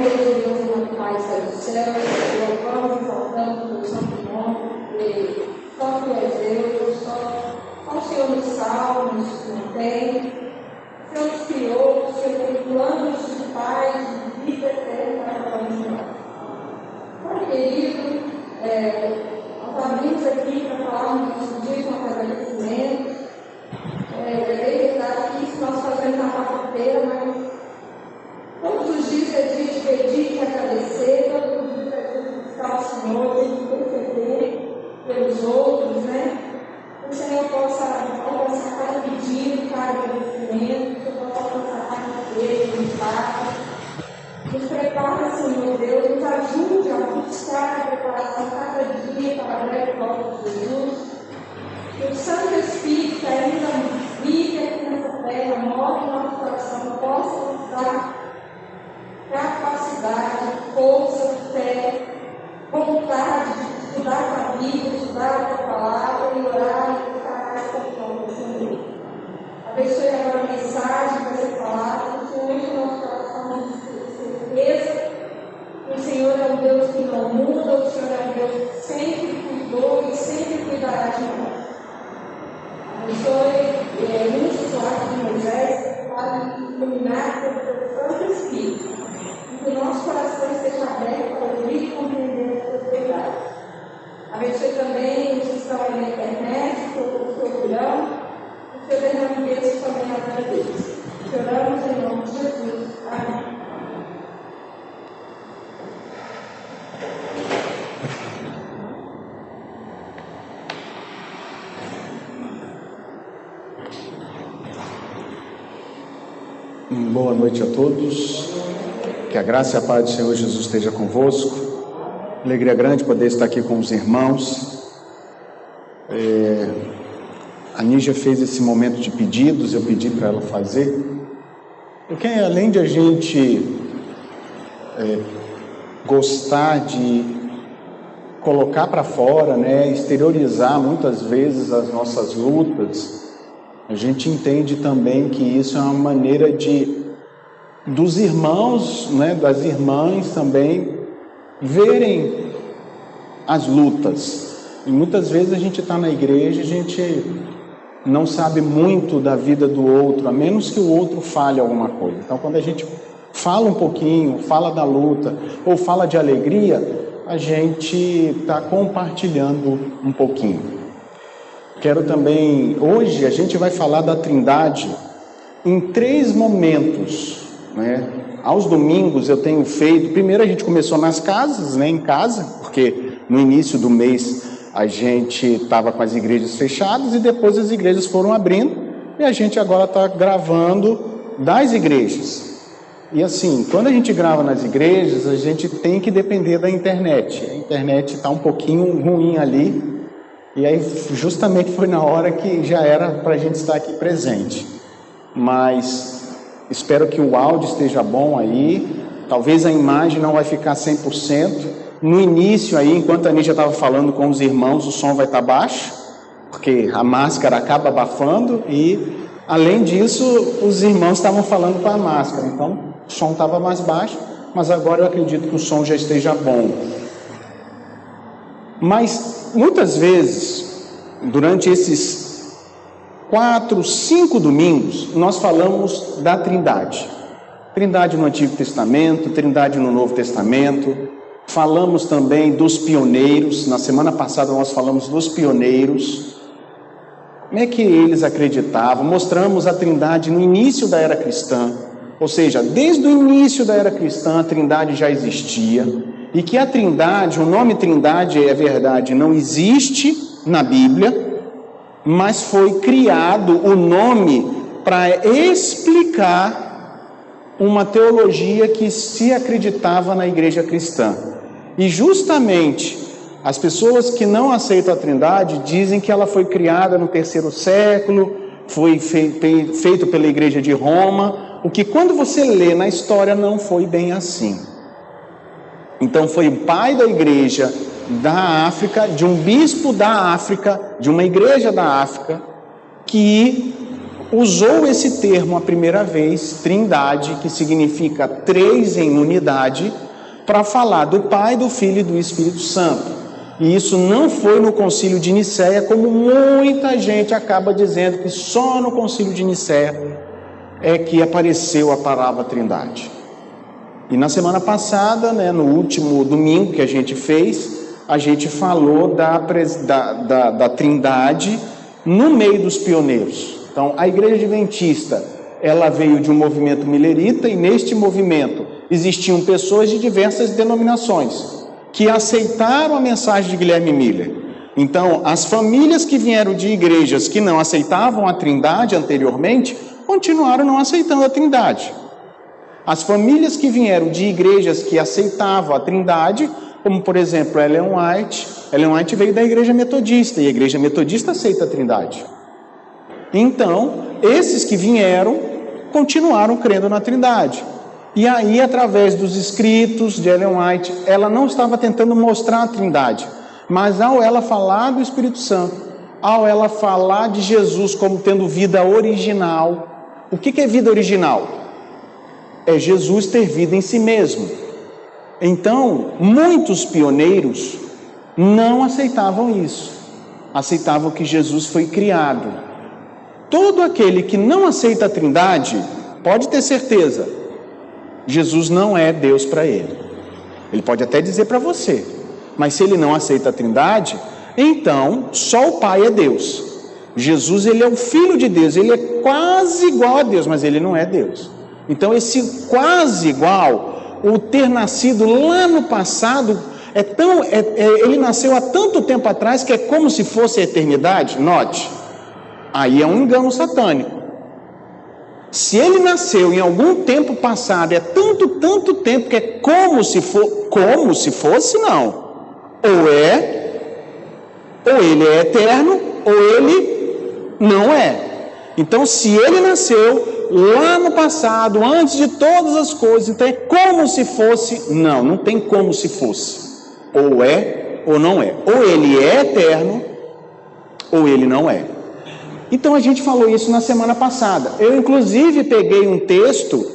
poderoso Deus na paz do céu, louvamos e exaltamos o santo nome, porque só Tu és Deus, só o Senhor nos salva, nos mantém, o Senhor nos criou, o Senhor tem planos de paz, de vida eterna para nós. Pai querido, nós abrimos aqui para falarmos dos dias com agradecimento. É verdade que isso nós fazemos na quarta-feira, mas todos os dias é dia de pedir, de agradecer, todos os dias é dia de buscar o Senhor, de interceder pelos outros, né? Que o Senhor possa alcançar cada pedido, cada agradecimento, que o Senhor possa alcançar cada beijo, nos paz. Nos prepara, Senhor Deus, nos ajude a buscar a preparação cada dia para a breve volta de Jesus. Que o Santo Espírito ainda vive aqui nessa terra, move o nosso coração, possa nos dar capacidade, força, fé, vontade de estudar a Bíblia, estudar a Tua palavra e orar e buscar mais confiança, Senhor. Abençoe agora a mensagem que vai ser falada, que o Senhor enche o nosso coração de certeza que o Senhor é um Deus que não muda, o Senhor é um Deus que sempre cuidou e sempre cuidará de nós. Abençoe muitos lábios de Moisés para iluminar o Santo Espírito. E que o nosso coração esteja aberto para ouvir e compreender as suas verdades. Abençoe também os que estão aí na internet, o seu filhão, o seu derrame Deus também na vida deles. Choramos em nome de Jesus. Amém. Boa noite a todos, que a graça e a paz do Senhor Jesus esteja convosco. Alegria grande poder estar aqui com os irmãos. A Nígia fez esse momento de pedidos, eu pedi para ela fazer, porque além de a gente gostar de colocar para fora, né, exteriorizar muitas vezes as nossas lutas, a gente entende também que isso é uma maneira dos irmãos, né, das irmãs também verem as lutas. E muitas vezes a gente está na igreja, a gente não sabe muito da vida do outro, a menos que o outro fale alguma coisa. Então, quando a gente fala um pouquinho, fala da luta ou fala de alegria, a gente está compartilhando um pouquinho. Quero também, hoje a gente vai falar da Trindade em 3 momentos, né? Aos domingos eu tenho feito, primeiro a gente começou nas casas, né? Em casa, porque no início do mês a gente estava com as igrejas fechadas e depois as igrejas foram abrindo e a gente agora está gravando das igrejas. E assim, quando a gente grava nas igrejas, a gente tem que depender da internet. A internet está um pouquinho ruim ali. E aí justamente foi na hora que já era para a gente estar aqui presente. Mas espero que o áudio esteja bom aí. Talvez a imagem não vai ficar 100%. No início aí, enquanto a Nígia estava falando com os irmãos, o som vai estar baixo, porque a máscara acaba abafando. E além disso, os irmãos estavam falando com a máscara. Então o som estava mais baixo, mas agora eu acredito que o som já esteja bom. Mas muitas vezes, durante esses 4, 5 domingos, nós falamos da Trindade. Trindade no Antigo Testamento, Trindade no Novo Testamento. Falamos também dos pioneiros. Na semana passada nós falamos dos pioneiros. Como é que eles acreditavam? Mostramos a Trindade no início da era cristã. Ou seja, desde o início da era cristã a Trindade já existia. E que a Trindade, o nome Trindade, é verdade, não existe na Bíblia, mas foi criado o nome para explicar uma teologia que se acreditava na igreja cristã. E justamente as pessoas que não aceitam a Trindade dizem que ela foi criada no 3º século, foi feito pela igreja de Roma, o que quando você lê na história não foi bem assim. Então foi o pai da igreja da África, de um bispo da África, de uma igreja da África, que usou esse termo a primeira vez, trindade, que significa três em unidade, para falar do Pai, do Filho e do Espírito Santo. E isso não foi no Concílio de Nicéia, como muita gente acaba dizendo que só no Concílio de Nicéia é que apareceu a palavra trindade. E na semana passada, no último domingo que a gente fez, a gente falou da trindade no meio dos pioneiros. Então, a Igreja Adventista, ela veio de um movimento milerita, e neste movimento existiam pessoas de diversas denominações que aceitaram a mensagem de Guilherme Miller. Então, as famílias que vieram de igrejas que não aceitavam a trindade anteriormente, continuaram não aceitando a trindade. As famílias que vieram de igrejas que aceitavam a trindade, como por exemplo Ellen White veio da Igreja Metodista, e a Igreja Metodista aceita a trindade. Então, esses que vieram, continuaram crendo na trindade. E aí, através dos escritos de Ellen White, ela não estava tentando mostrar a trindade, mas ao ela falar do Espírito Santo, ao ela falar de Jesus como tendo vida original. O que é vida original? É Jesus ter vida em si mesmo. Então, muitos pioneiros não aceitavam isso. Aceitavam que Jesus foi criado. Todo aquele que não aceita a trindade, pode ter certeza, Jesus não é Deus para ele. Ele pode até dizer para você, mas se ele não aceita a trindade, então só o Pai é Deus. Jesus, ele é o Filho de Deus, ele é quase igual a Deus, mas ele não é Deus. Então esse quase igual, o ter nascido lá no passado, ele nasceu há tanto tempo atrás que é como se fosse a eternidade. Note, aí é um engano satânico. Se ele nasceu em algum tempo passado, é tanto tempo que é como se fosse, não. Ou ele é eterno, ou ele não é. Então, se ele nasceu lá no passado, antes de todas as coisas, então é como se fosse, não tem como se fosse. Ou é, ou não é. Ou ele é eterno, ou ele não é. Então a gente falou isso na semana passada. Eu inclusive peguei um texto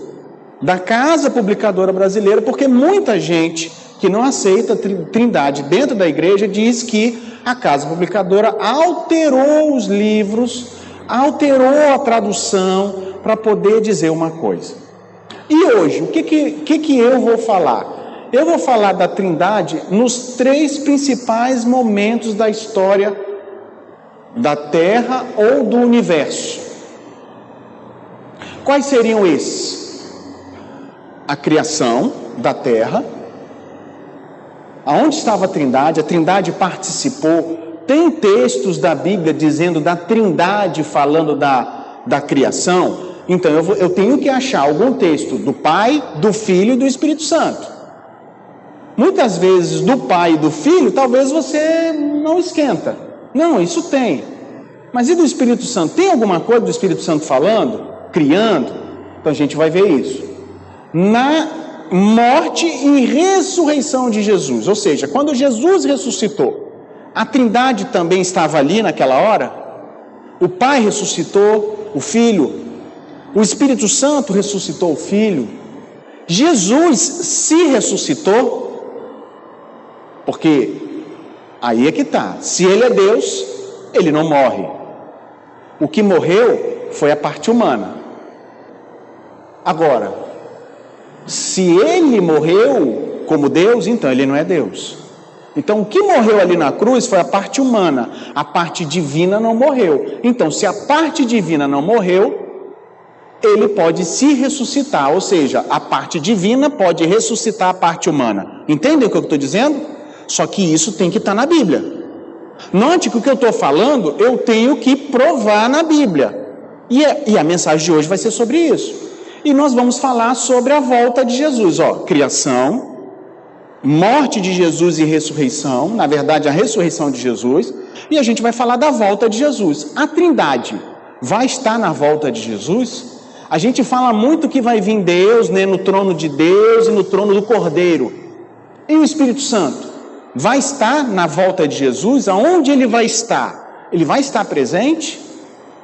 da Casa Publicadora Brasileira, porque muita gente que não aceita a trindade dentro da igreja diz que a Casa Publicadora alterou os livros, alterou a tradução para poder dizer uma coisa. E hoje, o que eu vou falar? Eu vou falar da trindade nos três principais momentos da história da Terra ou do universo. Quais seriam esses? A criação da Terra. Aonde estava a trindade? A trindade participou. Tem textos da Bíblia dizendo da trindade, falando da criação. Então eu tenho que achar algum texto do Pai, do Filho e do Espírito Santo. Muitas vezes do Pai e do Filho, talvez você não esquenta. Não, isso tem. Mas e do Espírito Santo? Tem alguma coisa do Espírito Santo falando? Criando? Então a gente vai ver isso. Na morte e ressurreição de Jesus. Ou seja, quando Jesus ressuscitou, a trindade também estava ali naquela hora? O Pai ressuscitou o Filho. O Espírito Santo ressuscitou o Filho. Jesus se ressuscitou. Porque aí é que está. Se ele é Deus, ele não morre. O que morreu foi a parte humana. Agora, se ele morreu como Deus, então ele não é Deus. Então o que morreu ali na cruz foi a parte humana. A parte divina não morreu. Então se a parte divina não morreu, ele pode se ressuscitar. Ou seja, a parte divina pode ressuscitar a parte humana. Entendem o que eu estou dizendo? Só que isso tem que estar na Bíblia. Note que o que eu estou falando, eu tenho que provar na Bíblia. E a mensagem de hoje vai ser sobre isso. E nós vamos falar sobre a volta de Jesus. Criação, morte de Jesus e ressurreição. Na verdade, a ressurreição de Jesus. E a gente vai falar da volta de Jesus. A trindade vai estar na volta de Jesus? A gente fala muito que vai vir Deus, no trono de Deus e no trono do Cordeiro. E o Espírito Santo? Vai estar na volta de Jesus? Aonde ele vai estar? Ele vai estar presente?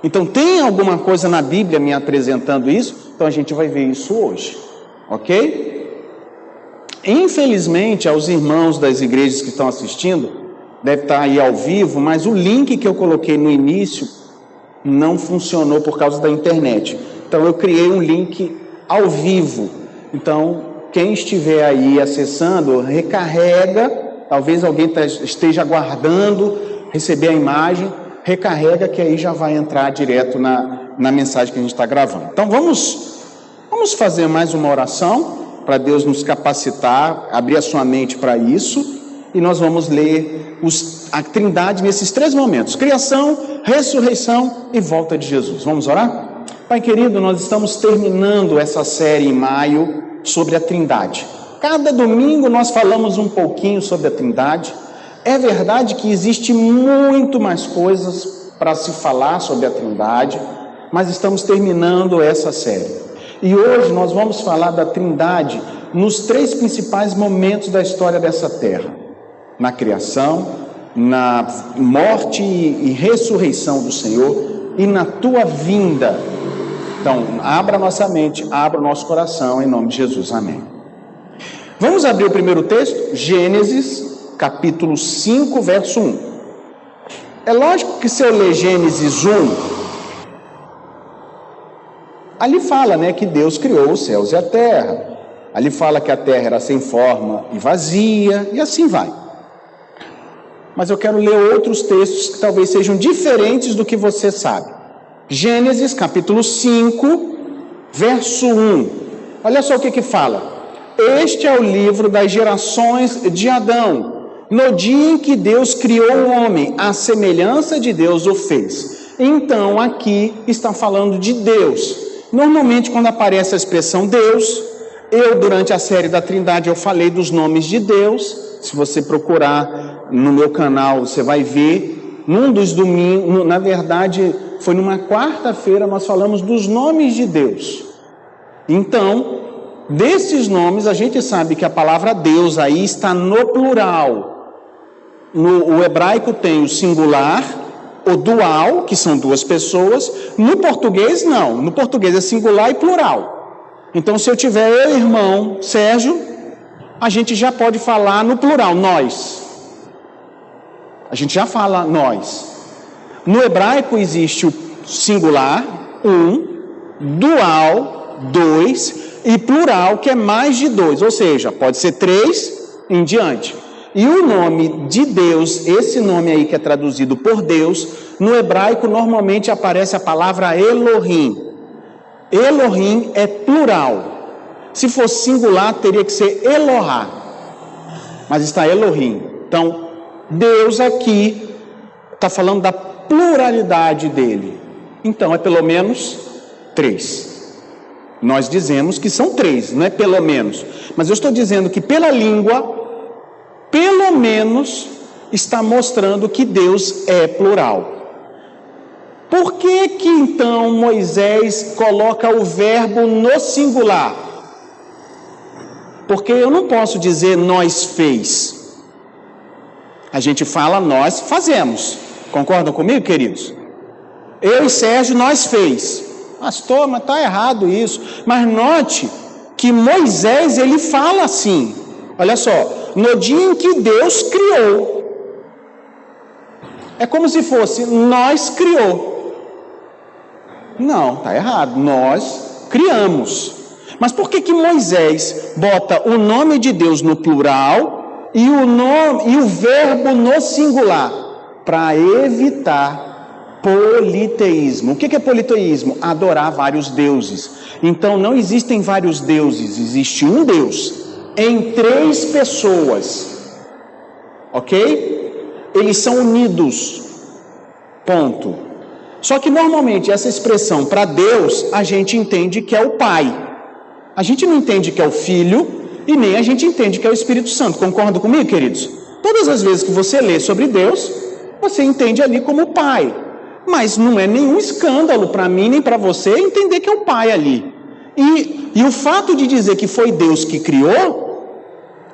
Então tem alguma coisa na Bíblia me apresentando isso? Então a gente vai ver isso hoje, ok? Infelizmente, aos irmãos das igrejas que estão assistindo, deve estar aí ao vivo, mas o link que eu coloquei no início não funcionou por causa da internet. Então eu criei um link ao vivo. Então quem estiver aí acessando, recarrega, talvez alguém esteja aguardando receber a imagem, recarrega que aí já vai entrar direto na mensagem que a gente está gravando. Então vamos fazer mais uma oração para Deus nos capacitar, abrir a sua mente para isso, e nós vamos ler a Trindade nesses 3 momentos: criação, ressurreição e volta de Jesus. Vamos orar? Pai querido, nós estamos terminando essa série em maio sobre a Trindade. Cada domingo nós falamos um pouquinho sobre a Trindade. É verdade que existe muito mais coisas para se falar sobre a Trindade, mas estamos terminando essa série. E hoje nós vamos falar da Trindade nos 3 principais momentos da história dessa terra: na criação, na morte e ressurreição do Senhor e na tua vinda. Então, abra nossa mente, abra o nosso coração, em nome de Jesus, amém. Vamos abrir o primeiro texto, Gênesis, capítulo 5, verso 1. É lógico que se eu ler Gênesis 1, ali fala, que Deus criou os céus e a terra. Ali fala que a terra era sem forma e vazia, e assim vai. Mas eu quero ler outros textos que talvez sejam diferentes do que você sabe. Gênesis, capítulo 5, verso 1. Olha só o que fala. Este é o livro das gerações de Adão. No dia em que Deus criou o homem, à semelhança de Deus o fez. Então, aqui está falando de Deus. Normalmente, quando aparece a expressão Deus, durante a série da Trindade, eu falei dos nomes de Deus. Se você procurar no meu canal, você vai ver. Num dos domingos, na verdade, foi numa quarta-feira, nós falamos dos nomes de Deus. Então, desses nomes, a gente sabe que a palavra Deus aí está no plural. O hebraico tem o singular, o dual, que são 2 pessoas. No português, não. No português é singular e plural. Então, se eu tiver irmão Sérgio, a gente já pode falar no plural, nós. A gente já fala nós. No hebraico existe o singular, 1, dual, 2, e plural, que é mais de 2, ou seja, pode ser 3 em diante. E o nome de Deus, esse nome aí que é traduzido por Deus, no hebraico normalmente aparece a palavra Elohim. Elohim é plural. Se fosse singular, teria que ser Elohá. Mas está Elohim. Então, Deus aqui está falando da pluralidade dele. Então, é pelo menos 3. Nós dizemos que são 3, não é pelo menos. Mas eu estou dizendo que pela língua, pelo menos, está mostrando que Deus é plural. Por que que então Moisés coloca o verbo no singular? Porque eu não posso dizer nós fez. A gente fala nós fazemos. Concordam comigo, queridos? Eu e Sérgio, nós fez. Pastor, mas está errado isso. Mas note que Moisés, ele fala assim. Olha só, no dia em que Deus criou. É como se fosse nós criou. Não, está errado. Nós criamos. Mas por que que Moisés bota o nome de Deus no plural e o verbo no singular? Para evitar politeísmo. O que é politeísmo? Adorar vários deuses. Então não existem vários deuses, existe um Deus em 3 pessoas. Ok? Eles são unidos. Ponto. Só que normalmente essa expressão para Deus a gente entende que é o Pai. A gente não entende que é o Filho e nem a gente entende que é o Espírito Santo. Concordam comigo, queridos? Todas as vezes que você lê sobre Deus, você entende ali como Pai. Mas não é nenhum escândalo para mim nem para você entender que é o Pai ali. E o fato de dizer que foi Deus que criou,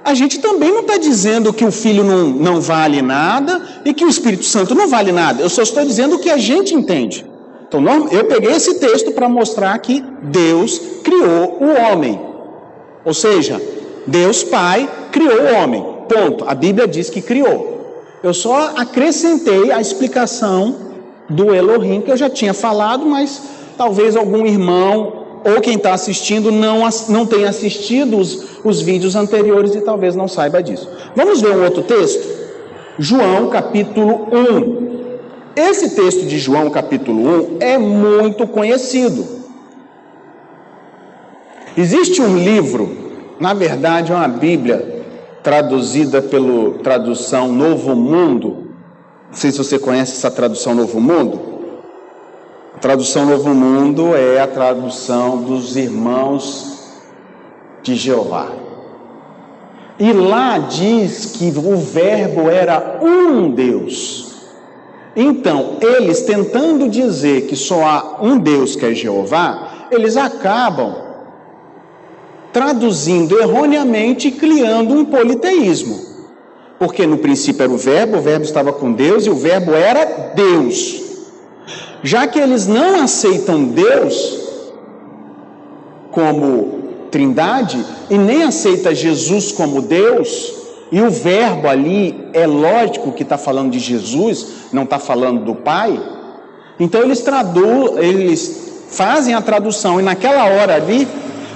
a gente também não está dizendo que o Filho não vale nada e que o Espírito Santo não vale nada. Eu só estou dizendo o que a gente entende. Então, eu peguei esse texto para mostrar que Deus criou o homem. Ou seja, Deus Pai criou o homem. Ponto. A Bíblia diz que criou. Eu só acrescentei a explicação do Elohim, que eu já tinha falado, mas talvez algum irmão ou quem está assistindo não tenha assistido os vídeos anteriores e talvez não saiba disso. Vamos ver um outro texto? João capítulo 1. Esse texto de João capítulo 1 é muito conhecido. Existe um livro, na verdade é uma Bíblia, traduzida pela tradução Novo Mundo. Não sei se você conhece essa tradução Novo Mundo. A tradução Novo Mundo é a tradução dos Irmãos de Jeová. E lá diz que o Verbo era um Deus. Então, eles tentando dizer que só há um Deus que é Jeová, eles acabam traduzindo erroneamente e criando um politeísmo. Porque no princípio era o Verbo estava com Deus e o Verbo era Deus. Já que eles não aceitam Deus como Trindade e nem aceita Jesus como Deus, e o Verbo ali é lógico que está falando de Jesus, não está falando do Pai, então eles fazem a tradução, e naquela hora ali,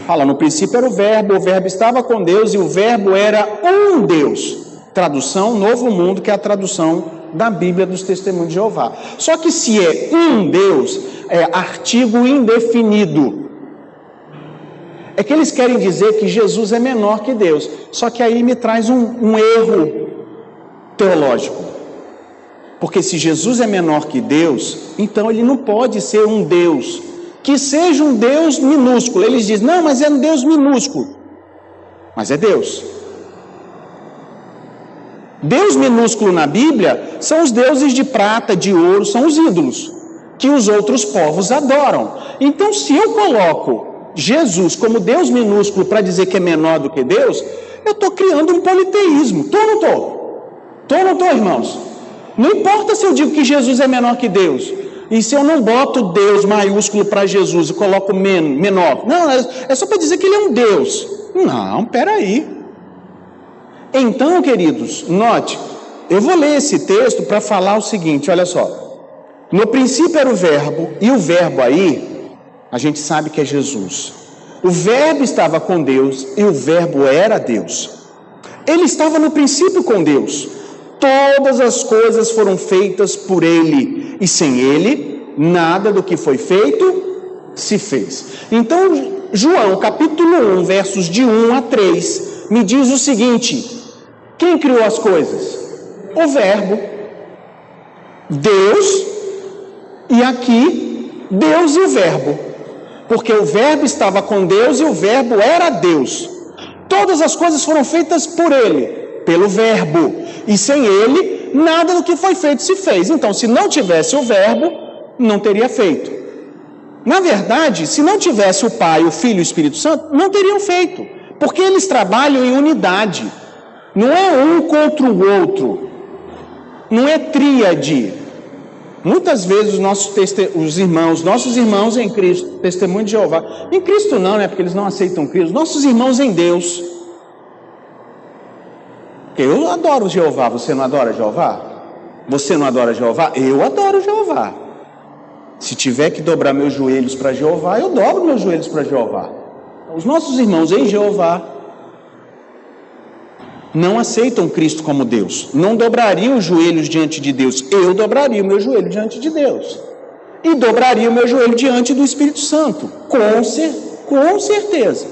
fala, no princípio era o Verbo estava com Deus, e o Verbo era um Deus. Tradução Novo Mundo, que é a tradução da Bíblia dos Testemunhos de Jeová. Só que se é um Deus, é artigo indefinido. É que eles querem dizer que Jesus é menor que Deus. Só que aí me traz um erro teológico. Porque se Jesus é menor que Deus, então ele não pode ser um Deus. Que seja um Deus minúsculo. Eles dizem, não, mas é um Deus minúsculo. Mas é Deus. Deus minúsculo na Bíblia são os deuses de prata, de ouro, são os ídolos, que os outros povos adoram. Então, se eu coloco Jesus como Deus minúsculo para dizer que é menor do que Deus, eu estou criando um politeísmo. Estou ou não estou? Estou ou não estou, irmãos? Não importa se eu digo que Jesus é menor que Deus, e se eu não boto Deus maiúsculo para Jesus e coloco menor. Não, é só para dizer que ele é um Deus. Não, peraí. Então, queridos, note, eu vou ler esse texto para falar o seguinte, olha só. No princípio era o Verbo, e o Verbo aí, a gente sabe que é Jesus. O Verbo estava com Deus e o Verbo era Deus. Ele estava no princípio com Deus. Todas as coisas foram feitas por Ele, e sem Ele, nada do que foi feito se fez. Então, João, capítulo 1, versos de 1 a 3, me diz o seguinte: quem criou as coisas? O Verbo. Deus, e aqui, Deus e o Verbo. Porque o Verbo estava com Deus e o Verbo era Deus. Todas as coisas foram feitas por Ele, pelo Verbo. E sem Ele, nada do que foi feito se fez. Então, se não tivesse o Verbo, não teria feito. Na verdade, se não tivesse o Pai, o Filho e o Espírito Santo, não teriam feito. Porque eles trabalham em unidade. Não é um contra o outro. Não é tríade. Muitas vezes nossos irmãos em Cristo, testemunho de Jeová, em Cristo não, né? Porque eles não aceitam Cristo. Nossos irmãos em Deus. Eu adoro Jeová, você não adora Jeová? Você não adora Jeová? Eu adoro Jeová. Se tiver que dobrar meus joelhos para Jeová, eu dobro meus joelhos para Jeová. Os nossos irmãos em Jeová não aceitam Cristo como Deus, não dobrariam os joelhos diante de Deus. Eu dobraria o meu joelho diante de Deus, e dobraria o meu joelho diante do Espírito Santo, com certeza.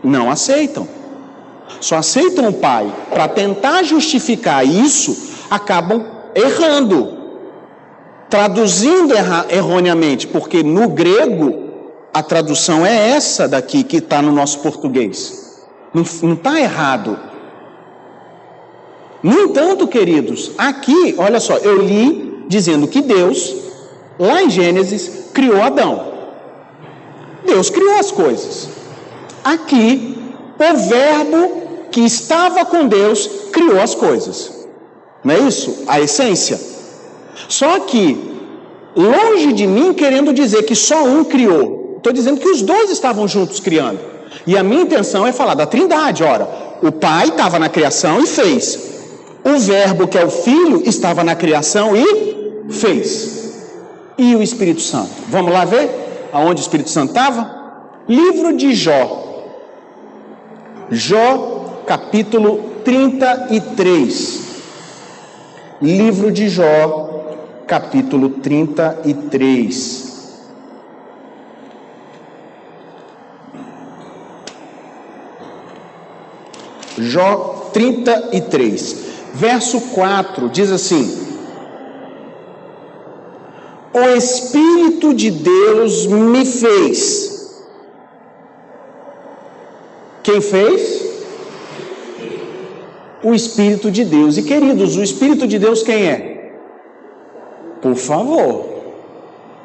Não aceitam, só aceitam o Pai. Para tentar justificar isso, acabam errando, traduzindo erroneamente, porque no grego a tradução é essa daqui que está no nosso português. Não está errado. No entanto, queridos, aqui, olha só, eu li dizendo que Deus, lá em Gênesis, criou Adão. Deus criou as coisas. Aqui, o Verbo que estava com Deus criou as coisas. Não é isso? A essência. Só que Longe de mim querendo dizer que só um criou. Estou dizendo que os dois estavam juntos criando. E a minha intenção é falar da Trindade. Ora, o Pai estava na criação e fez. O Verbo, que é o Filho, estava na criação e fez. E o Espírito Santo? Vamos lá ver aonde o Espírito Santo estava? Livro de Jó. Jó, capítulo 33. Livro de Jó, capítulo 33. Jó 33, verso 4, diz assim: o Espírito de Deus me fez. Quem fez? O Espírito de Deus. E queridos, o Espírito de Deus quem é? Por favor.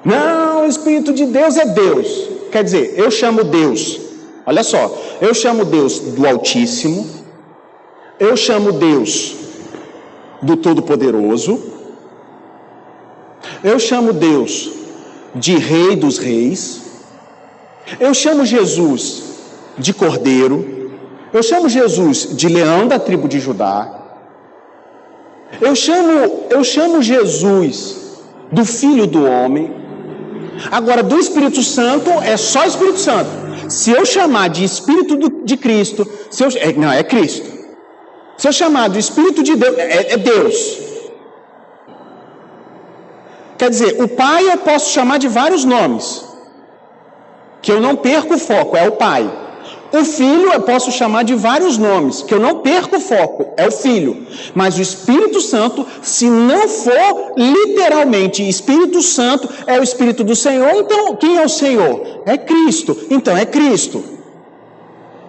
Não, o Espírito de Deus é Deus. Quer dizer, eu chamo Deus, olha só, eu chamo Deus do Altíssimo, eu chamo Deus do Todo-Poderoso, eu chamo Deus de Rei dos Reis, eu chamo Jesus de Cordeiro, eu chamo Jesus de Leão da tribo de Judá, eu chamo Jesus do Filho do Homem. Agora, do Espírito Santo é só Espírito Santo. Se eu chamar de Espírito de Cristo, não, é Cristo. Se eu chamar de Espírito de Deus, é Deus. Quer dizer, o Pai eu posso chamar de vários nomes, que eu não perco o foco, é o Pai. O Filho eu posso chamar de vários nomes, que eu não perco o foco, é o Filho. Mas o Espírito Santo, se não for literalmente Espírito Santo, é o Espírito do Senhor, então quem é o Senhor? É Cristo, então é Cristo.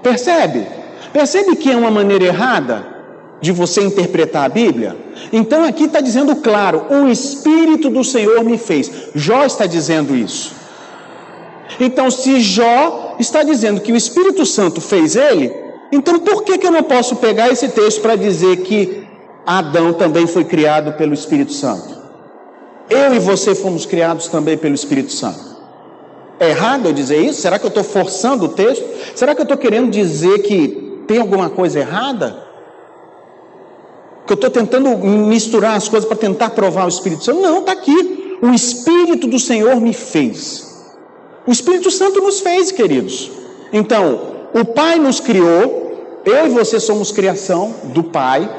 Percebe? Percebe que é uma maneira errada de você interpretar a Bíblia? Então aqui está dizendo claro, o Espírito do Senhor me fez. Jó está dizendo isso. Então se Jó está dizendo que o Espírito Santo fez ele, então por que eu não posso pegar esse texto para dizer que Adão também foi criado pelo Espírito Santo? Eu e você fomos criados também pelo Espírito Santo. É errado eu dizer isso? Será que eu estou forçando o texto? Será que eu estou querendo dizer que tem alguma coisa errada? Que eu estou tentando misturar as coisas para tentar provar o Espírito Santo? Não, está aqui. O Espírito do Senhor me fez. O Espírito Santo nos fez, queridos. Então, o Pai nos criou, eu e você somos criação do Pai,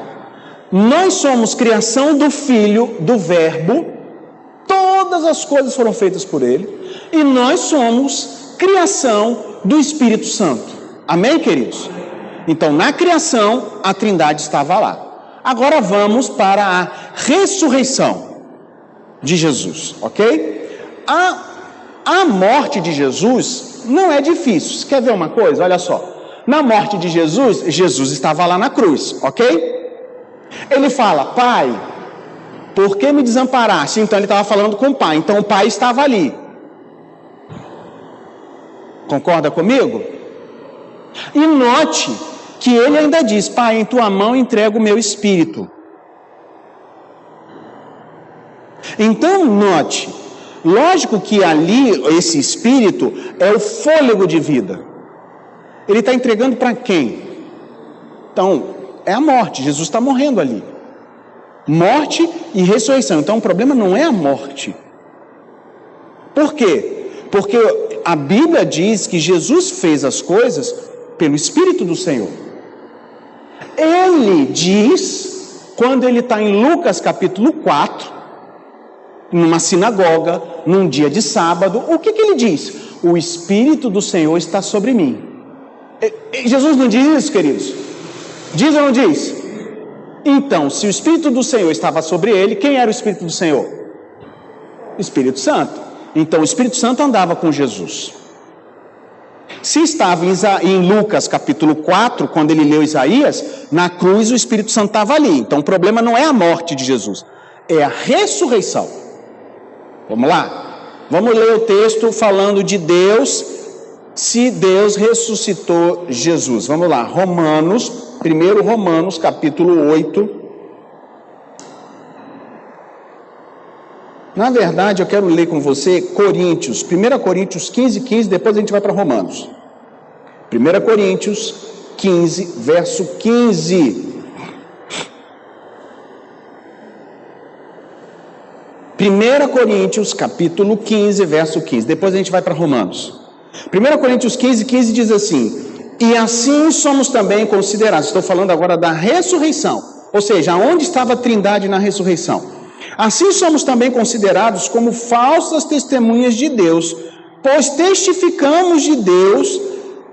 nós somos criação do Filho, do Verbo, todas as coisas foram feitas por Ele, e nós somos criação do Espírito Santo. Amém, queridos? Então, na criação, a Trindade estava lá. Agora vamos para a ressurreição de Jesus, ok? A morte de Jesus não é difícil. Você quer ver uma coisa? Olha só. Na morte de Jesus, Jesus estava lá na cruz, ok? Ele fala, Pai, por que me desamparaste? Então ele estava falando com o Pai. Então o Pai estava ali. Concorda comigo? E note que ele ainda diz, Pai, em tua mão entrego o meu espírito. Então, note, lógico que ali, esse espírito é o fôlego de vida. Ele está entregando para quem? Então, é a morte, Jesus está morrendo ali. Morte e ressurreição. Então, o problema não é a morte. Por quê? Porque a Bíblia diz que Jesus fez as coisas pelo Espírito do Senhor. Ele diz, quando ele está em Lucas capítulo 4, numa sinagoga, num dia de sábado, o que ele diz? O Espírito do Senhor está sobre mim. Jesus não diz isso, queridos? Diz ou não diz? Então, se o Espírito do Senhor estava sobre ele, quem era o Espírito do Senhor? O Espírito Santo. Então, o Espírito Santo andava com Jesus. Se estava em Lucas capítulo 4, quando ele leu Isaías, na cruz o Espírito Santo estava ali. Então o problema não é a morte de Jesus, é a ressurreição. Vamos lá? Vamos ler o texto falando de Deus, se Deus ressuscitou Jesus. Vamos lá, Romanos, 1 Romanos capítulo 8. Na verdade, eu quero ler com você Coríntios, 1 Coríntios 15, depois a gente vai para Romanos. 1 Coríntios 15, verso 15. 1 Coríntios, capítulo 15, verso 15. Depois a gente vai para Romanos. 1 Coríntios 15 diz assim: e assim somos também considerados. Estou falando agora da ressurreição. Ou seja, onde estava a Trindade na ressurreição? Assim somos também considerados como falsas testemunhas de Deus, pois testificamos de Deus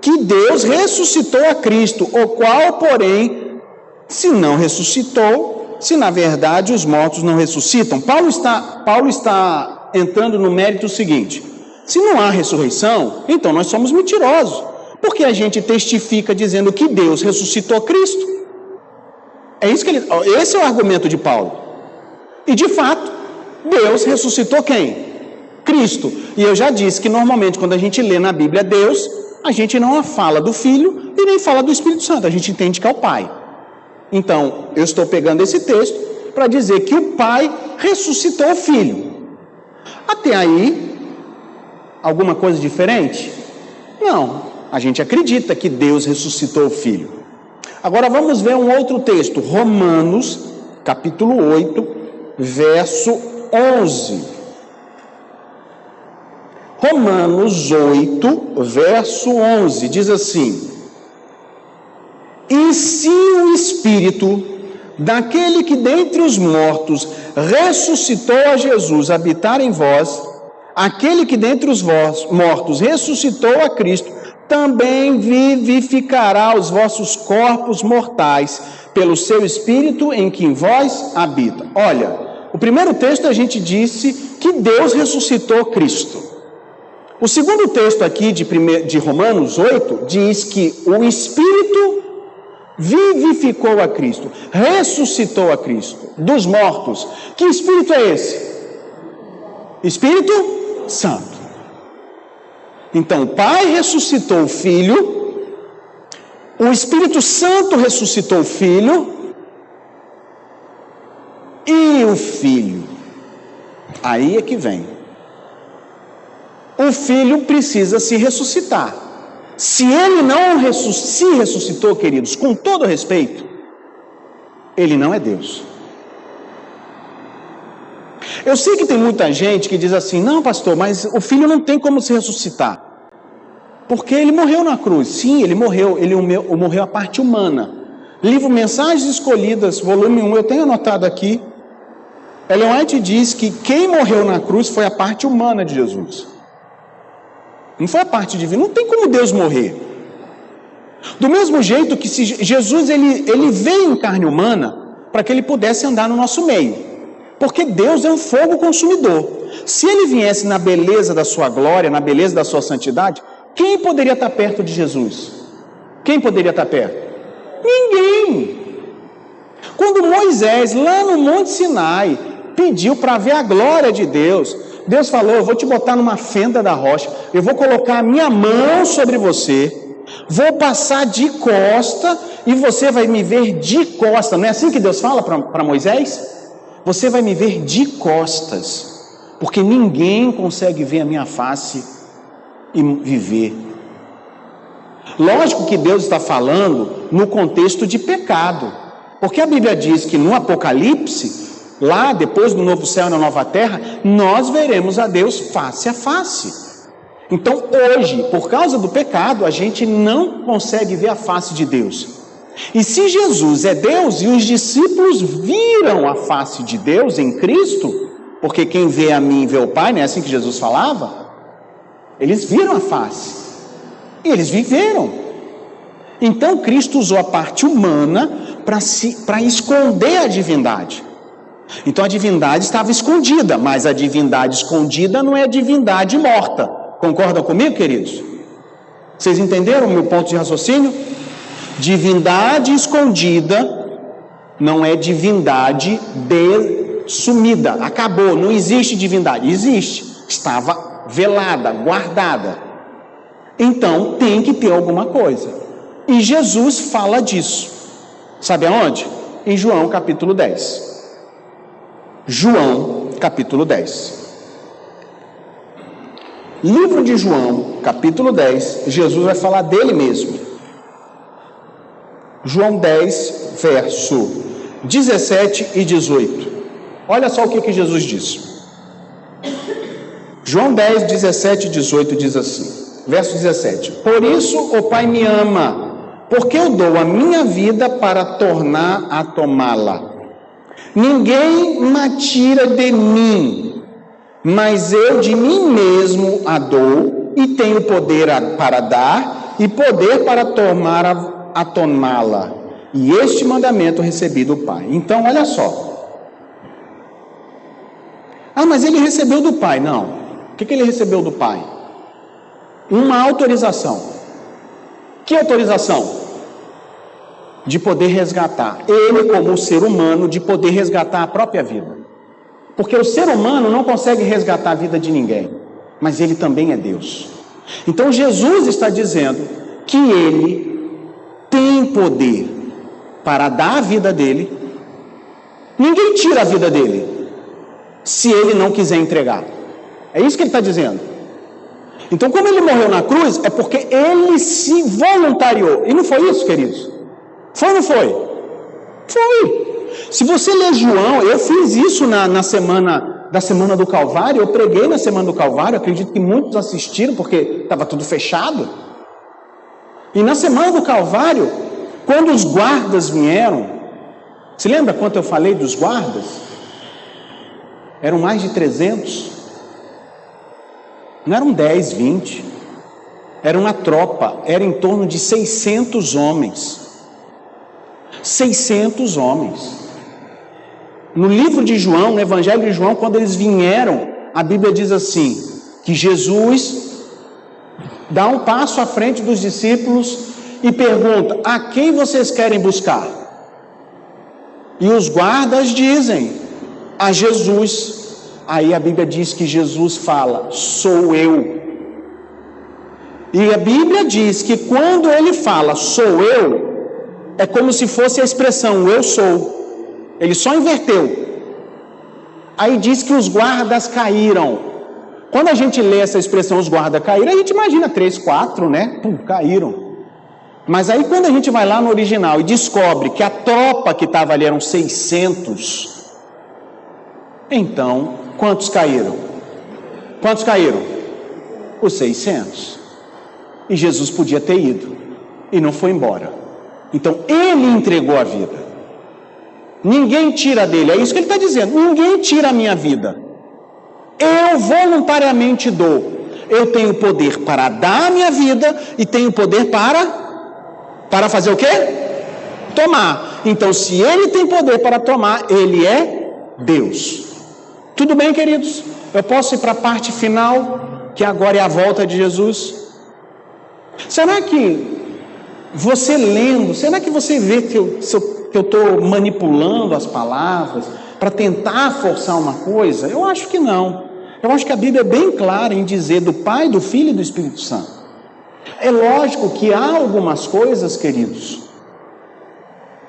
que Deus ressuscitou a Cristo, o qual, porém, se não ressuscitou, se na verdade os mortos não ressuscitam. Paulo está entrando no mérito seguinte: se não há ressurreição, então nós somos mentirosos, porque a gente testifica dizendo que Deus ressuscitou Cristo. Esse é o argumento de Paulo. E de fato, Deus ressuscitou quem? Cristo. E eu já disse que normalmente quando a gente lê na Bíblia Deus, a gente não fala do Filho e nem fala do Espírito Santo, a gente entende que é o Pai. Então, eu estou pegando esse texto para dizer que o Pai ressuscitou o Filho. Até aí, alguma coisa diferente? Não, a gente acredita que Deus ressuscitou o Filho. Agora vamos ver um outro texto, Romanos, capítulo 8, verso 11. Romanos 8, verso 11, diz assim: e se o Espírito daquele que dentre os mortos ressuscitou a Jesus habitar em vós, aquele que dentre os mortos ressuscitou a Cristo, também vivificará os vossos corpos mortais pelo seu Espírito em que em vós habita. Olha, o primeiro texto a gente disse que Deus ressuscitou Cristo. O segundo texto aqui de Romanos 8 diz que o Espírito vivificou a Cristo, ressuscitou a Cristo dos mortos. Que Espírito é esse? Espírito Santo. Então, o Pai ressuscitou o Filho, o Espírito Santo ressuscitou o Filho, e o Filho, aí é que vem. O Filho precisa se ressuscitar. Se ele não se ressuscitou, queridos, com todo respeito, ele não é Deus. Eu sei que tem muita gente que diz assim: não, pastor, mas o Filho não tem como se ressuscitar, porque ele morreu na cruz. Sim, ele morreu a parte humana. Livro Mensagens Escolhidas, volume 1, eu tenho anotado aqui. Ellen White diz que quem morreu na cruz foi a parte humana de Jesus, não foi a parte divina. Não tem como Deus morrer. Do mesmo jeito que se Jesus ele veio em carne humana para que ele pudesse andar no nosso meio, porque Deus é um fogo consumidor. Se ele viesse na beleza da sua glória, na beleza da sua santidade, quem poderia estar perto de Jesus? Quem poderia estar perto? Ninguém. Quando Moisés, lá no Monte Sinai, pediu para ver a glória de Deus, Deus falou: eu vou te botar numa fenda da rocha, eu vou colocar a minha mão sobre você, vou passar de costa e você vai me ver de costa. Não é assim que Deus fala para Moisés? Você vai me ver de costas, porque ninguém consegue ver a minha face e viver. Lógico que Deus está falando no contexto de pecado, porque a Bíblia diz que no Apocalipse, lá depois do novo céu e da nova terra, nós veremos a Deus face a face. Então hoje, por causa do pecado, a gente não consegue ver a face de Deus. E se Jesus é Deus e os discípulos viram a face de Deus em Cristo, porque quem vê a mim vê o Pai, não é assim que Jesus falava? Eles viram a face e eles viveram. Então Cristo usou a parte humana para esconder a divindade. Então a divindade estava escondida, mas a divindade escondida não é a divindade morta. Concordam comigo, queridos? Vocês entenderam o meu ponto de raciocínio? Divindade escondida não é divindade sumida, acabou, não existe divindade. Existe, estava velada, guardada. Então tem que ter alguma coisa. E Jesus fala disso. Sabe aonde? Em João capítulo 10. João capítulo 10. Livro de João, capítulo 10, Jesus vai falar dele mesmo. João 10, verso 17 e 18. Olha só o que Jesus disse. João 10, 17 e 18 diz assim, verso 17: Por isso o Pai me ama, porque eu dou a minha vida para tornar a tomá-la. Ninguém me tira de mim, mas eu de mim mesmo a dou, e tenho poder para dar, e poder para tomá-la. E este mandamento recebi do Pai. Então, olha só. Mas ele recebeu do Pai. Não. O que ele recebeu do Pai? Uma autorização. Que autorização? De poder resgatar. Ele, como ser humano, de poder resgatar a própria vida. Porque o ser humano não consegue resgatar a vida de ninguém. Mas ele também é Deus. Então, Jesus está dizendo que ele tem poder para dar a vida dele. Ninguém tira a vida dele se ele não quiser entregar. É isso que ele está dizendo. Então, como ele morreu na cruz, é porque ele se voluntariou. E não foi isso, queridos? Foi ou não foi? Foi. Se você ler João, eu fiz isso na semana do Calvário, eu preguei na semana do Calvário, acredito que muitos assistiram, porque estava tudo fechado. E na semana do Calvário, quando os guardas vieram, se lembra quanto eu falei dos guardas? Eram mais de 300. Não eram 10, 20. Era uma tropa, era em torno de 600 homens. 600 homens. No livro de João, no Evangelho de João, quando eles vieram, a Bíblia diz assim, que Jesus dá um passo à frente dos discípulos e pergunta: a quem vocês querem buscar? E os guardas dizem: a Jesus. Aí a Bíblia diz que Jesus fala: sou eu. E a Bíblia diz que quando ele fala sou eu, é como se fosse a expressão eu sou. Ele só inverteu. Aí diz que os guardas caíram. Quando a gente lê essa expressão os guardas caíram, a gente imagina 3, 4, né? Caíram. Mas aí quando a gente vai lá no original e descobre que a tropa que estava ali eram 600, então, quantos caíram? Quantos caíram? Os 600. E Jesus podia ter ido e não foi embora. Então, ele entregou a vida. Ninguém tira dele, é isso que ele está dizendo. Ninguém tira a minha vida. Eu voluntariamente dou. Eu tenho poder para dar a minha vida e tenho poder para fazer o quê? Tomar. Então, se ele tem poder para tomar, ele é Deus. Tudo bem, queridos? Eu posso ir para a parte final, que agora é a volta de Jesus? Será que você lendo, será que você vê que eu estou manipulando as palavras para tentar forçar uma coisa? Eu acho que não. Eu acho que a Bíblia é bem clara em dizer do Pai, do Filho e do Espírito Santo. É lógico que há algumas coisas, queridos,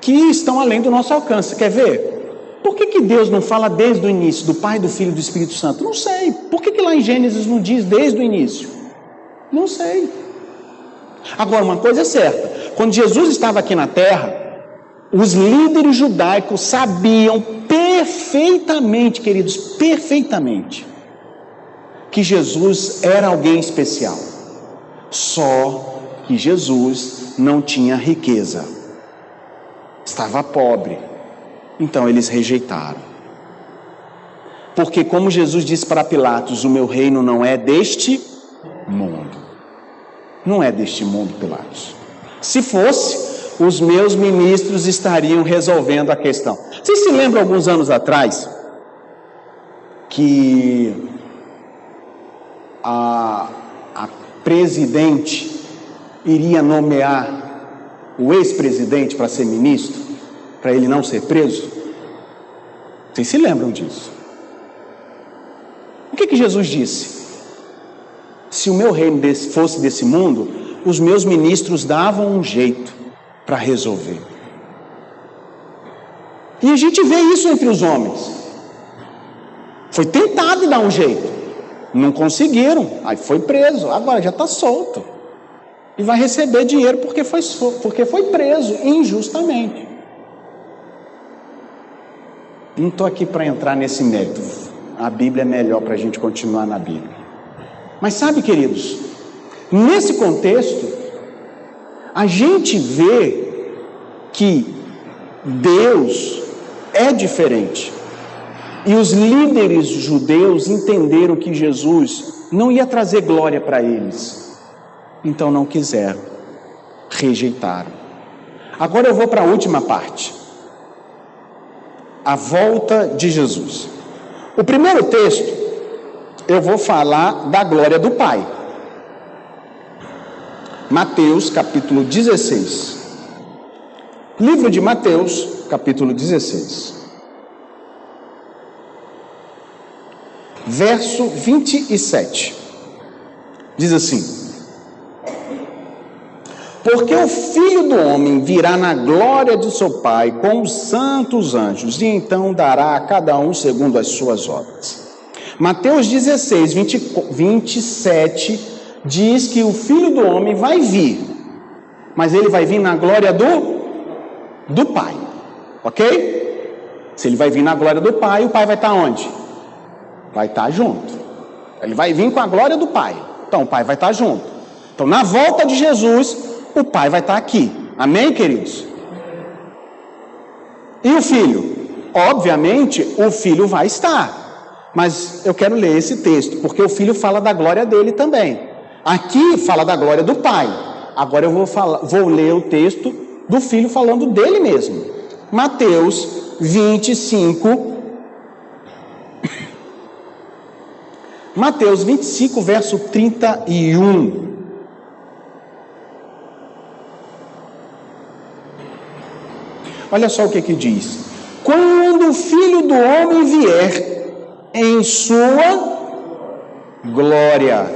que estão além do nosso alcance. Quer ver? Por que Deus não fala desde o início do Pai, do Filho e do Espírito Santo? Não sei. Por que lá em Gênesis não diz desde o início? Não sei. Agora, uma coisa é certa. Quando Jesus estava aqui na terra, os líderes judaicos sabiam perfeitamente, queridos, perfeitamente, que Jesus era alguém especial. Só que Jesus não tinha riqueza. Estava pobre. Então eles rejeitaram. Porque como Jesus disse para Pilatos, o meu reino não é deste mundo. Não é deste mundo, Pilatos. Se fosse, os meus ministros estariam resolvendo a questão. Vocês se lembram alguns anos atrás que a presidente iria nomear o ex-presidente para ser ministro, para ele não ser preso? Vocês se lembram disso? O que Jesus disse? Se o meu reino fosse desse mundo, os meus ministros davam um jeito para resolver. E a gente vê isso entre os homens. Foi tentado dar um jeito, não conseguiram, aí foi preso, agora já está solto. E vai receber dinheiro porque foi preso injustamente. Não estou aqui para entrar nesse mérito. A Bíblia é melhor para a gente continuar na Bíblia. Mas sabe, queridos, nesse contexto, a gente vê que Deus é diferente. E os líderes judeus entenderam que Jesus não ia trazer glória para eles. Então não quiseram, rejeitaram. Agora eu vou para a última parte. A volta de Jesus. O primeiro texto, eu vou falar da glória do Pai. Mateus, capítulo 16. Livro de Mateus, capítulo 16. Verso 27. Diz assim: porque o Filho do Homem virá na glória de seu Pai com os santos anjos, e então dará a cada um segundo as suas obras. Mateus 16, 27 diz que o Filho do Homem vai vir, mas ele vai vir na glória do Pai, ok? Se ele vai vir na glória do Pai, o Pai vai estar onde? Vai estar junto. Ele vai vir com a glória do Pai, então o Pai vai estar junto. Então na volta de Jesus, o Pai vai estar aqui. Amém, queridos? E o Filho? Obviamente, o Filho vai estar. Mas eu quero ler esse texto, porque o Filho fala da glória dele também. Aqui fala da glória do Pai. Agora eu vou ler o texto do Filho falando dele mesmo. Mateus 25. Mateus 25, verso 31. Olha só o que diz: quando o Filho do Homem vier em sua glória,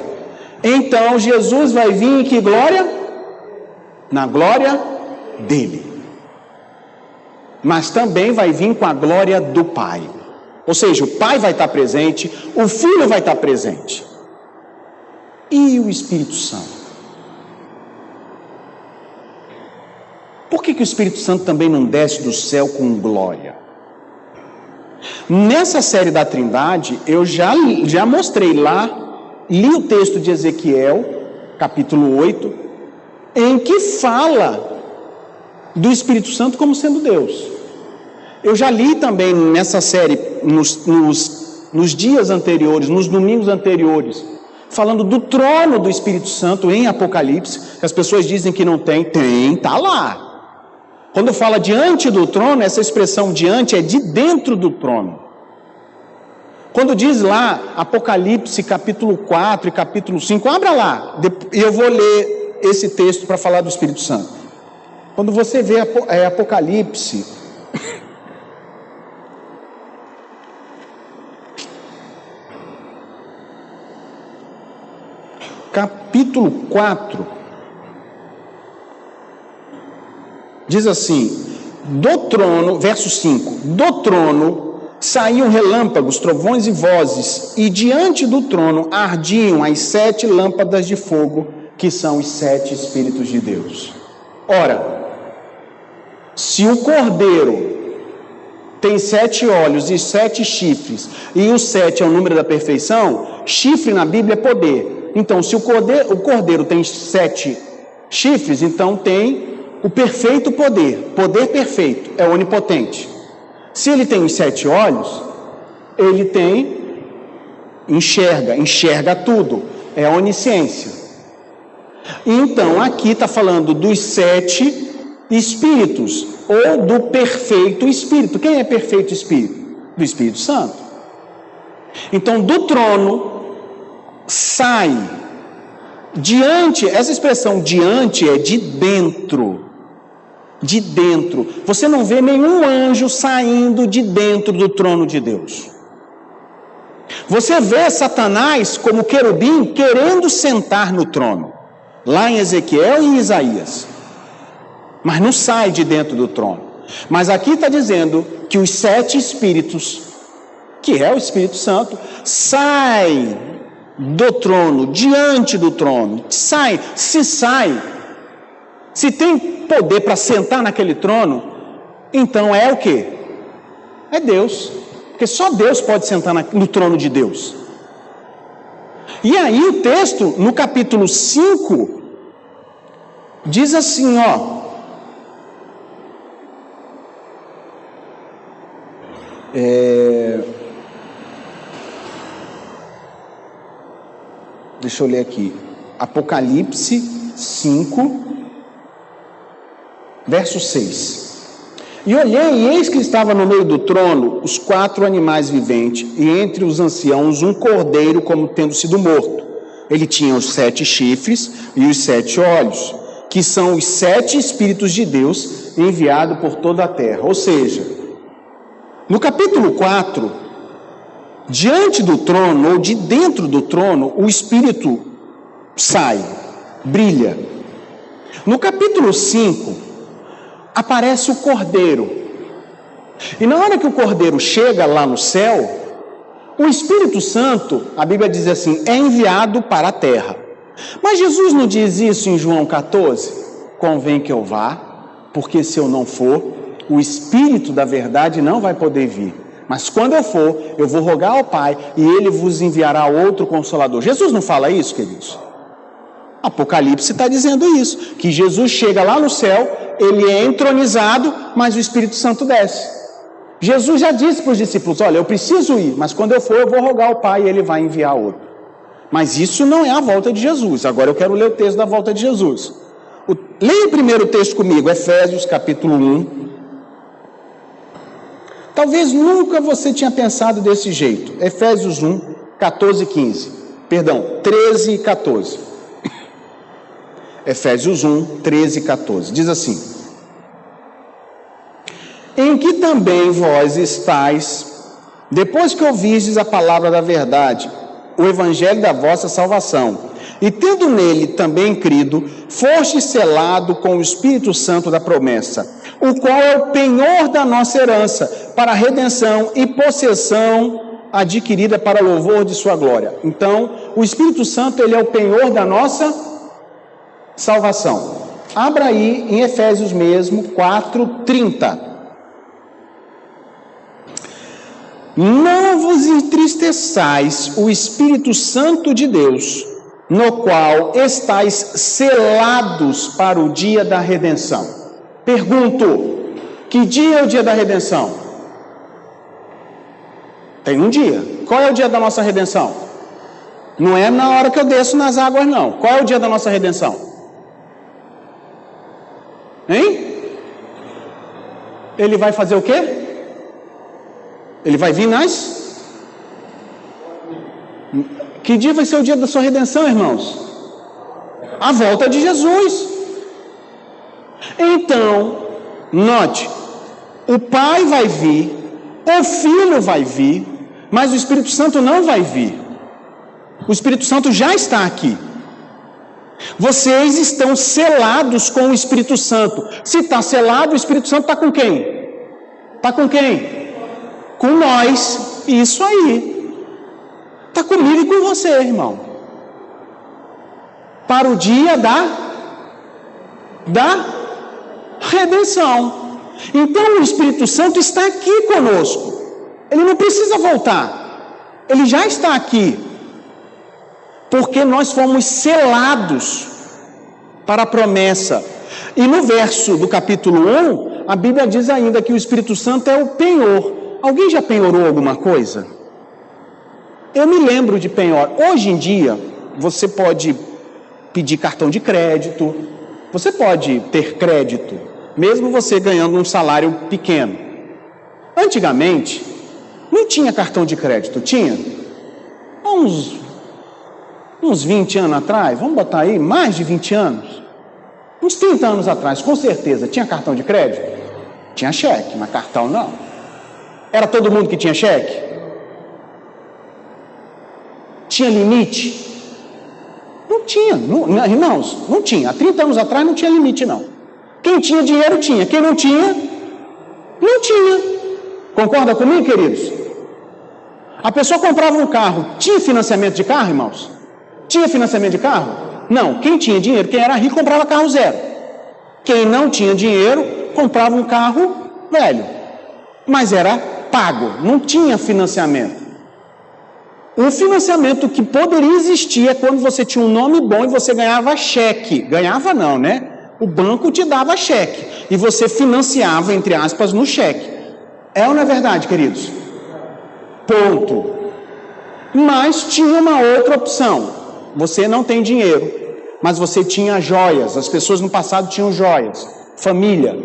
então Jesus vai vir em que glória? Na glória dele. Mas também vai vir com a glória do Pai. Ou seja, o Pai vai estar presente, o Filho vai estar presente. E o Espírito Santo? Por que o Espírito Santo também não desce do céu com glória? Nessa série da Trindade, eu já mostrei lá, li o texto de Ezequiel, capítulo 8, em que fala do Espírito Santo como sendo Deus. Eu já li também nessa série, nos dias anteriores, nos domingos anteriores, falando do trono do Espírito Santo em Apocalipse. As pessoas dizem que não tem, está lá. Quando fala diante do trono, essa expressão diante é de dentro do trono. Quando diz lá, Apocalipse capítulo 4 e capítulo 5, abra lá, e eu vou ler esse texto para falar do Espírito Santo. Quando você vê Apocalipse, capítulo 4, diz assim, do trono, verso 5, do trono saíam relâmpagos, trovões e vozes, e diante do trono ardiam as 7 lâmpadas de fogo, que são os 7 Espíritos de Deus. Ora, se o cordeiro tem 7 olhos e 7 chifres, e o 7 é o número da perfeição, chifre na Bíblia é poder. Então, se o cordeiro tem 7 chifres, então tem o perfeito poder perfeito, é onipotente. Se ele tem os 7 olhos, ele enxerga tudo, é a onisciência. Então, aqui está falando dos 7 espíritos, ou do perfeito espírito. Quem é perfeito espírito? Do Espírito Santo. Então, do trono sai diante, essa expressão diante é de dentro. De dentro. Você não vê nenhum anjo saindo de dentro do trono de Deus. Você vê Satanás como querubim querendo sentar no trono, lá em Ezequiel e em Isaías, mas não sai de dentro do trono. Mas aqui está dizendo que os 7 espíritos que é o Espírito Santo, sai do trono, diante do trono, sai, se tem poder para sentar naquele trono, então é o quê? É Deus, porque só Deus pode sentar no trono de Deus. E aí o texto, no capítulo 5, diz assim, deixa eu ler aqui, Apocalipse 5, verso 6. E olhei, e eis que estava no meio do trono os 4 animais viventes, e entre os anciãos um cordeiro como tendo sido morto. Ele tinha os 7 chifres e os 7 olhos, que são os 7 Espíritos de Deus enviados por toda a terra. Ou seja, no capítulo 4, diante do trono, ou de dentro do trono, o Espírito sai, brilha. No capítulo 5, aparece o Cordeiro. E na hora que o Cordeiro chega lá no céu, o Espírito Santo, a Bíblia diz assim, é enviado para a terra. Mas Jesus não diz isso em João 14? Convém que eu vá, porque se eu não for, o Espírito da verdade não vai poder vir. Mas quando eu for, eu vou rogar ao Pai e Ele vos enviará outro Consolador. Jesus não fala isso, queridos? Apocalipse está dizendo isso, que Jesus chega lá no céu, Ele é entronizado, mas o Espírito Santo desce. Jesus já disse para os discípulos, olha, eu preciso ir, mas quando eu for, eu vou rogar ao Pai e Ele vai enviar outro. Mas isso não é a volta de Jesus. Agora eu quero ler o texto da volta de Jesus. Leia o primeiro texto comigo, Efésios capítulo 1. Talvez nunca você tinha pensado desse jeito. Efésios 1, 14 e 15. Perdão, 13 e 14. Efésios 1, 13 e 14. Diz assim: em que também vós estáis, depois que ouvistes a palavra da verdade, o evangelho da vossa salvação, e tendo nele também crido, foste selado com o Espírito Santo da promessa, o qual é o penhor da nossa herança, para a redenção e possessão adquirida para louvor de sua glória. Então, o Espírito Santo, ele é o penhor da nossa salvação. Abra aí em Efésios mesmo, 4:30. Não vos entristeçais o Espírito Santo de Deus, no qual estáis selados para o dia da redenção. Pergunto, que dia é o dia da redenção? Tem um dia. Qual é o dia da nossa redenção? Não é na hora que eu desço nas águas, não. Qual é o dia da nossa redenção? Hein? Ele vai fazer o quê? Ele vai vir Que dia vai ser o dia da sua redenção, irmãos? A volta de Jesus. Então, note, o Pai vai vir, o Filho vai vir, mas o Espírito Santo não vai vir. O Espírito Santo já está aqui. Vocês estão selados com o Espírito Santo. Se está selado, o Espírito Santo está com quem? Está com quem? Com nós. Isso aí. Está comigo e com você, irmão. Para o dia da redenção. Então o Espírito Santo está aqui conosco. Ele não precisa voltar. Ele já está aqui. Porque nós fomos selados para a promessa. E no verso do capítulo 1, a Bíblia diz ainda que o Espírito Santo é o penhor. Alguém já penhorou alguma coisa? Eu me lembro de penhor. Hoje em dia, você pode pedir cartão de crédito, você pode ter crédito, mesmo você ganhando um salário pequeno. Antigamente, não tinha cartão de crédito, tinha? Uns 20 anos atrás, vamos botar aí, mais de 20 anos, uns 30 anos atrás, com certeza, tinha cartão de crédito? Tinha cheque, mas cartão não. Era todo mundo que tinha cheque? Tinha limite? Não tinha, irmãos, não tinha. Há 30 anos atrás não tinha limite, não. Quem tinha dinheiro tinha, quem não tinha, não tinha. Concorda comigo, queridos? A pessoa comprava um carro, tinha financiamento de carro, irmãos? Tinha financiamento de carro? Não, quem tinha dinheiro, quem era rico, comprava carro zero. Quem não tinha dinheiro, comprava um carro velho, mas era pago, não tinha financiamento. O financiamento que poderia existir é quando você tinha um nome bom e você ganhava cheque. Ganhava não, né? O banco te dava cheque e você financiava, entre aspas, no cheque. É ou não é verdade, queridos? Ponto. Mas tinha uma outra opção. Você não tem dinheiro, mas você tinha joias. As pessoas no passado tinham joias. Família,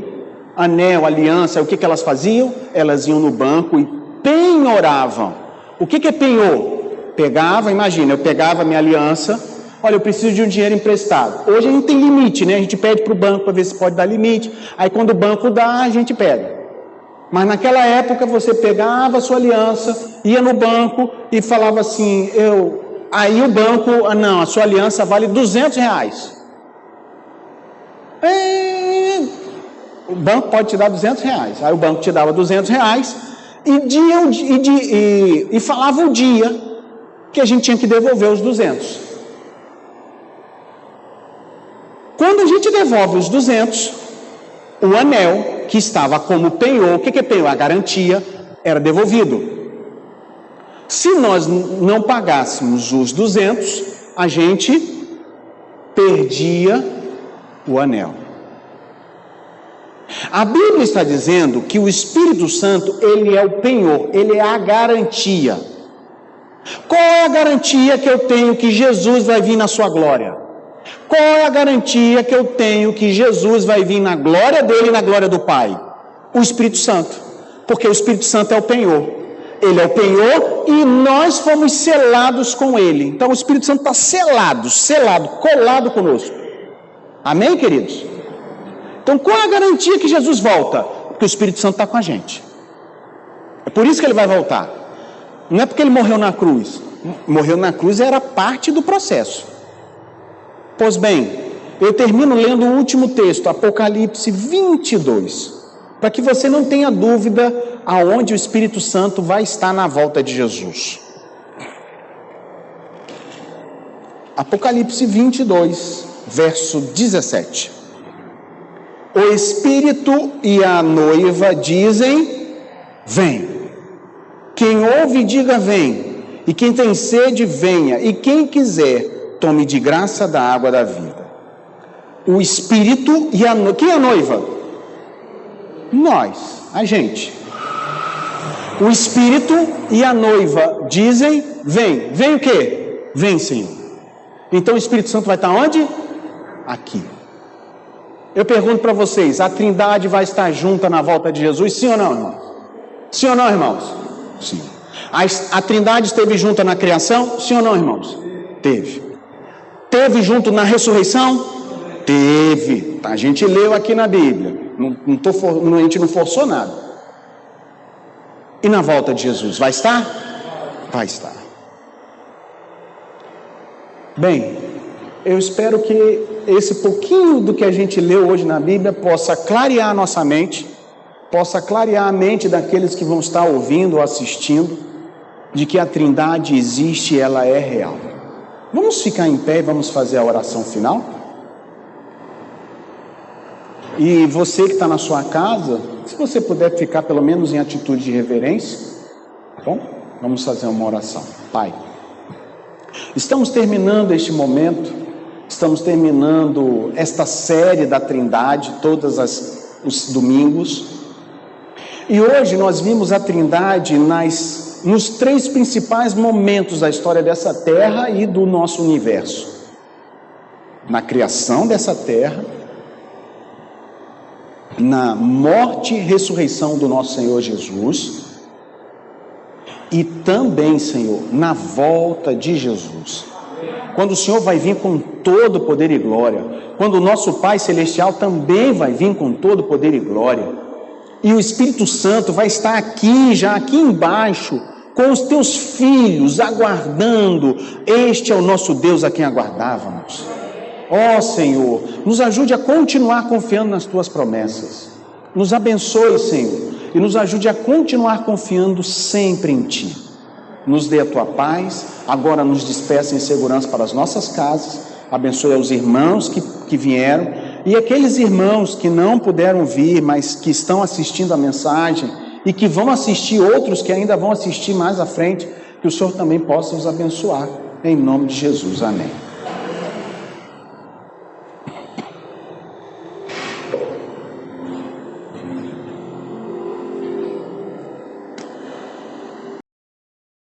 anel, aliança. O que elas faziam? Elas iam no banco e penhoravam. O que é penhor? Pegava, imagina, eu pegava minha aliança. Olha, eu preciso de um dinheiro emprestado. Hoje a gente tem limite, né? A gente pede para o banco para ver se pode dar limite. Aí quando o banco dá, a gente pega. Mas naquela época você pegava a sua aliança, ia no banco e falava assim, aí o banco, não, a sua aliança vale R$200. O banco pode te dar R$200. Aí o banco te dava R$200 e falava o dia que a gente tinha que devolver os 200. Quando a gente devolve os 200, o anel que estava como penhor, o que é penhor? A garantia, era devolvido. Se nós não pagássemos os 200, a gente perdia o anel. A Bíblia está dizendo que o Espírito Santo, ele é o penhor, ele é a garantia. Qual é a garantia que eu tenho que Jesus vai vir na sua glória? Qual é a garantia que eu tenho que Jesus vai vir na glória dele e na glória do Pai? O Espírito Santo. Porque o Espírito Santo é o penhor. Ele é o penhor e nós fomos selados com ele. Então o Espírito Santo está selado, colado conosco. Amém, queridos? Então qual é a garantia que Jesus volta? Porque o Espírito Santo está com a gente. É por isso que ele vai voltar. Não é porque ele morreu na cruz. Morreu na cruz era parte do processo. Pois bem, eu termino lendo o último texto, Apocalipse 22, para que você não tenha dúvida aonde o Espírito Santo vai estar na volta de Jesus. Apocalipse 22, verso 17. O Espírito e a noiva dizem, vem. Quem ouve, diga vem. E quem tem sede, venha. E quem quiser, tome de graça da água da vida. O Espírito e a noiva. Quem é a noiva? Nós, a gente. O Espírito e a noiva dizem, vem. Vem o quê? Vem, Senhor. Então o Espírito Santo vai estar onde? Aqui. Eu pergunto para vocês, a Trindade vai estar junta na volta de Jesus? Sim ou não, irmãos? Sim ou não, irmãos? Sim. A Trindade esteve junta na criação? Sim ou não, irmãos? Teve. Teve junto na ressurreição? Teve. A gente leu aqui na Bíblia. A gente não forçou nada. E na volta de Jesus? Vai estar? Vai estar. Bem, eu espero que esse pouquinho do que a gente leu hoje na Bíblia possa clarear a nossa mente, possa clarear a mente daqueles que vão estar ouvindo ou assistindo, de que a Trindade existe e ela é real. Vamos ficar em pé e vamos fazer a oração final? E você que está na sua casa, se você puder ficar pelo menos em atitude de reverência, tá bom? Vamos fazer uma oração. Pai, estamos terminando este momento, estamos terminando esta série da Trindade, todos os domingos, e hoje nós vimos a Trindade nos 3 principais momentos da história dessa terra e do nosso universo. Na criação dessa terra, na morte e ressurreição do nosso Senhor Jesus, e também, Senhor, na volta de Jesus. Quando o Senhor vai vir com todo poder e glória, quando o nosso Pai Celestial também vai vir com todo poder e glória, e o Espírito Santo vai estar aqui, já aqui embaixo, com os teus filhos, aguardando. Este é o nosso Deus a quem aguardávamos. Ó Senhor, nos ajude a continuar confiando nas tuas promessas. Nos abençoe, Senhor, e nos ajude a continuar confiando sempre em ti. nos dê a tua paz, agora nos despeça em segurança para as nossas casas, abençoe aos irmãos que vieram, e aqueles irmãos que não puderam vir, mas que estão assistindo a mensagem, e que vão assistir, outros que ainda vão assistir mais à frente, que o Senhor também possa os abençoar, em nome de Jesus, amém.